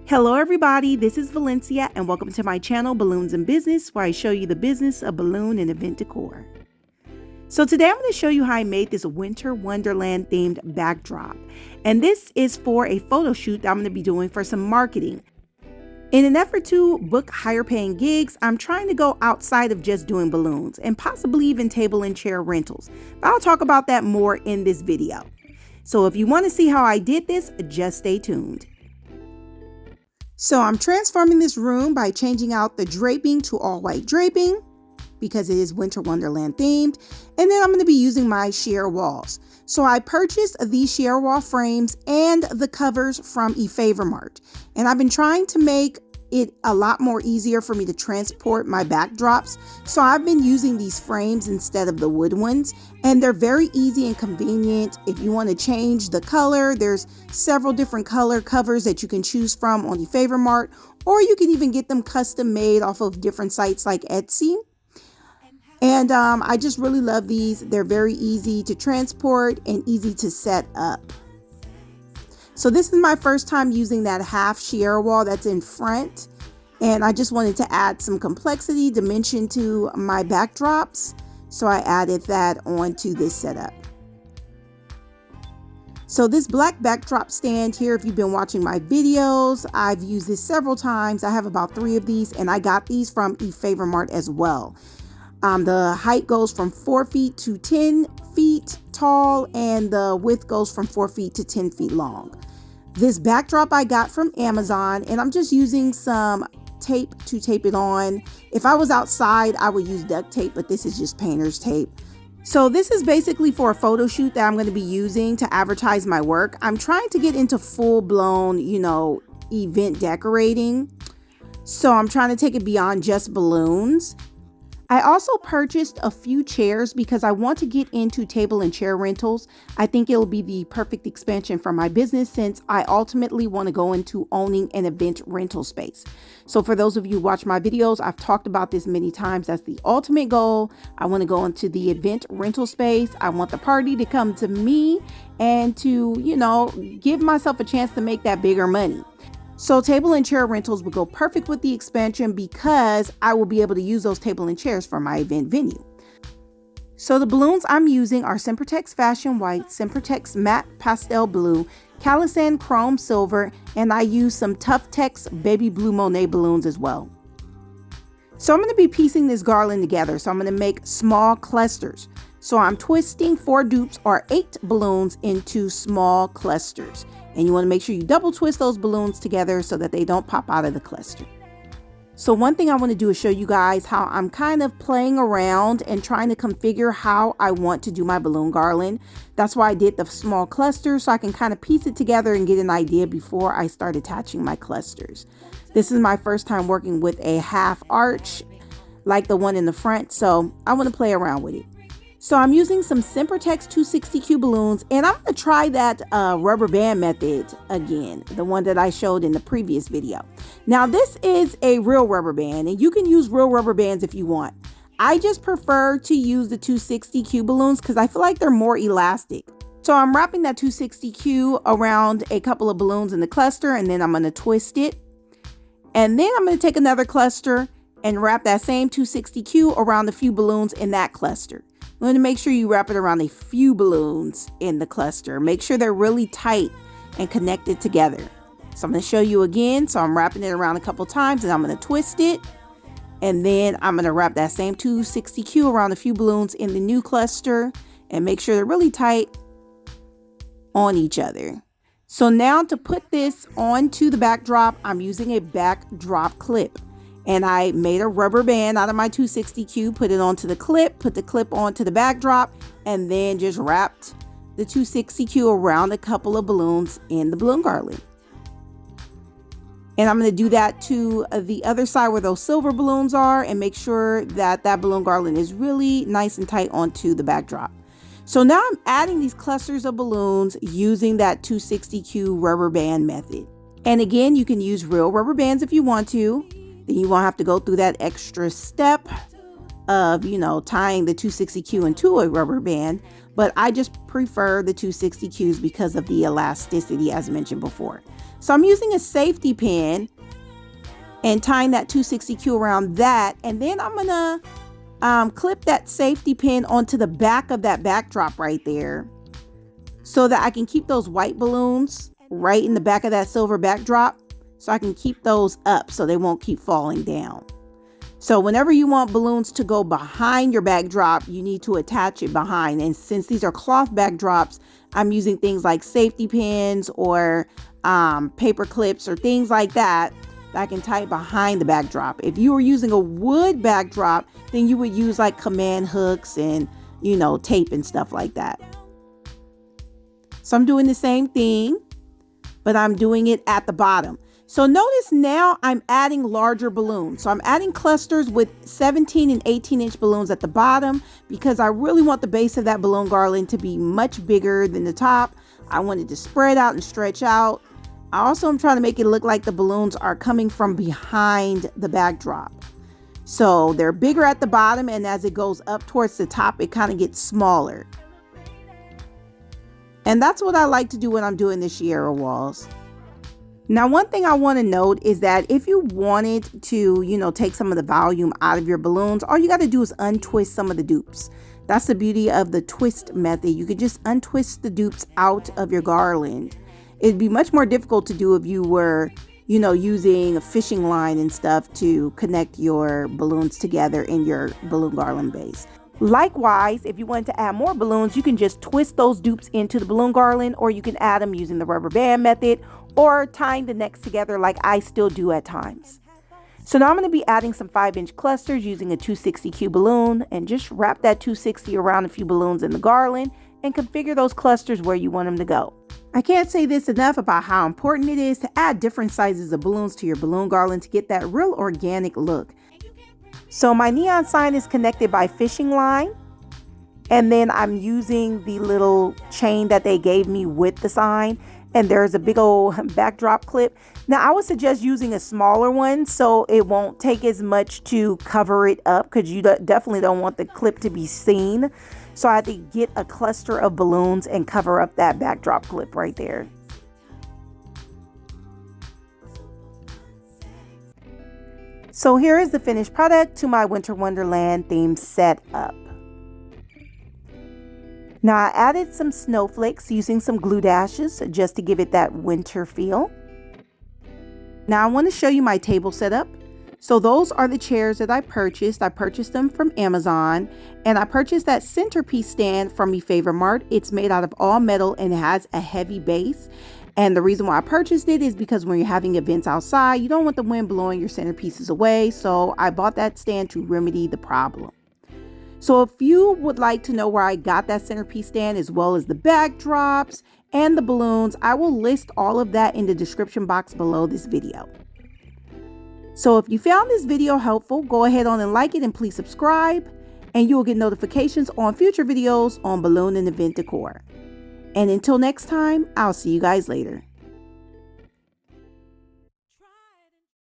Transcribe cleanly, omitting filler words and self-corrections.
Hello everybody, this is Valencia and welcome to my channel Balloons and Business, where I show you the business of balloon and event decor. So today I'm going to show you how I made this winter wonderland themed backdrop, and this is for a photo shoot that I'm going to be doing for some marketing. In an effort to book higher paying gigs, I'm trying to go outside of just doing balloons and possibly even table and chair rentals, but I'll talk about that more in this video. So if you want to see how I did this, just stay tuned. So I'm transforming this room by changing out the draping to all white draping because it is winter wonderland themed. And then I'm going to be using my sheer walls. So I purchased these sheer wall frames and the covers from eFavorMart. And I've been trying to make it a lot more easier for me to transport my backdrops. So I've been using these frames instead of the wood ones, and they're very easy and convenient. If you want to change the color, there's several different color covers that you can choose from on eFavorMart, or you can even get them custom made off of different sites like Etsy. And I just really love these. They're very easy to transport and easy to set up. So this is my first time using that half sheer wall that's in front, and I just wanted to add some complexity, dimension to my backdrops. So I added that onto this setup. So this black backdrop stand here, if you've been watching my videos, I've used this several times. I have about 3 of these, and I got these from eFavorMart as well. The height goes from 4 feet to 10 feet tall, and the width goes from 4 feet to 10 feet long. This backdrop I got from Amazon, and I'm just using some tape to tape it on. If I was outside, I would use duct tape, but this is just painter's tape. So this is basically for a photo shoot that I'm going to be using to advertise my work. I'm trying to get into full-blown, event decorating. So I'm trying to take it beyond just balloons. I also purchased a few chairs because I want to get into table and chair rentals. I think it'll be the perfect expansion for my business since I ultimately want to go into owning an event rental space. So for those of you who watch my videos, I've talked about this many times. That's the ultimate goal. I want to go into the event rental space. I want the party to come to me and to, give myself a chance to make that bigger money. So table and chair rentals would go perfect with the expansion because I will be able to use those table and chairs for my event venue. So the balloons I'm using are Sempertex Fashion White, Sempertex Matte Pastel Blue, Calisan Chrome Silver, and I use some Tuftex Baby Blue Monet balloons as well. So I'm going to be piecing this garland together. So I'm going to make small clusters. So I'm twisting 4 dupes or 8 balloons into small clusters. And you want to make sure you double twist those balloons together so that they don't pop out of the cluster. So one thing I want to do is show you guys how I'm kind of playing around and trying to configure how I want to do my balloon garland. That's why I did the small clusters, so I can kind of piece it together and get an idea before I start attaching my clusters. This is my first time working with a half arch like the one in the front, so I want to play around with it. So I'm using some Sempertex 260Q balloons, and I'm going to try that rubber band method again, the one that I showed in the previous video. Now this is a real rubber band, and you can use real rubber bands if you want. I just prefer to use the 260Q balloons because I feel like they're more elastic. So I'm wrapping that 260Q around a couple of balloons in the cluster, and then I'm going to twist it. And then I'm going to take another cluster and wrap that same 260Q around a few balloons in that cluster. You want to make sure you wrap it around a few balloons in the cluster. Make sure they're really tight and connected together. So I'm going to show you again. So I'm wrapping it around a couple times, and I'm going to twist it. And then I'm going to wrap that same 260Q around a few balloons in the new cluster and make sure they're really tight on each other. So now to put this onto the backdrop, I'm using a backdrop clip. And I made a rubber band out of my 260Q, put it onto the clip, put the clip onto the backdrop, and then just wrapped the 260Q around a couple of balloons in the balloon garland. And I'm going to do that to the other side where those silver balloons are and make sure that that balloon garland is really nice and tight onto the backdrop. So now I'm adding these clusters of balloons using that 260Q rubber band method. And again, you can use real rubber bands if you want to. Then you won't have to go through that extra step of, you know, tying the 260Q into a rubber band, but I just prefer the 260Qs because of the elasticity as mentioned before. So I'm using a safety pin and tying that 260Q around that, and then I'm gonna clip that safety pin onto the back of that backdrop right there so that I can keep those white balloons right in the back of that silver backdrop, so I can keep those up so they won't keep falling down. So whenever you want balloons to go behind your backdrop, you need to attach it behind. And since these are cloth backdrops, I'm using things like safety pins or paper clips or things like that I can tie it behind the backdrop. If you were using a wood backdrop, then you would use like command hooks and, you know, tape and stuff like that. So I'm doing the same thing, but I'm doing it at the bottom. So notice now I'm adding larger balloons. So I'm adding clusters with 17 and 18-inch balloons at the bottom because I really want the base of that balloon garland to be much bigger than the top. I want it to spread out and stretch out. I also am trying to make it look like the balloons are coming from behind the backdrop. So they're bigger at the bottom, and as it goes up towards the top, it kind of gets smaller. And that's what I like to do when I'm doing the Sierra walls. Now, one thing I want to note is that if you wanted to, you know, take some of the volume out of your balloons, all you got to do is untwist some of the dupes. That's the beauty of the twist method. You could just untwist the dupes out of your garland. It'd be much more difficult to do if you were, you know, using a fishing line and stuff to connect your balloons together in your balloon garland base. Likewise, if you wanted to add more balloons, you can just twist those dupes into the balloon garland, or you can add them using the rubber band method or tying the necks together like I still do at times. So now I'm going to be adding some 5-inch clusters using a 260Q balloon, and just wrap that 260 around a few balloons in the garland and configure those clusters where you want them to go. I can't say this enough about how important it is to add different sizes of balloons to your balloon garland to get that real organic look. So my neon sign is connected by fishing line, and then I'm using the little chain that they gave me with the sign, and there's a big old backdrop clip. Now I would suggest using a smaller one so it won't take as much to cover it up, because you definitely don't want the clip to be seen. So I had to get a cluster of balloons and cover up that backdrop clip right there. So here is the finished product to my Winter Wonderland theme set up. Now I added some snowflakes using some glue dashes just to give it that winter feel. Now I want to show you my table setup. So those are the chairs that I purchased. I purchased them from Amazon, and I purchased that centerpiece stand from eFavor Mart. It's made out of all metal and it has a heavy base. And the reason why I purchased it is because when you're having events outside, you don't want the wind blowing your centerpieces away. So I bought that stand to remedy the problem. So if you would like to know where I got that centerpiece stand, as well as the backdrops and the balloons, I will list all of that in the description box below this video. So if you found this video helpful, go ahead on and like it, and please subscribe, and you will get notifications on future videos on balloon and event decor. And until next time, I'll see you guys later.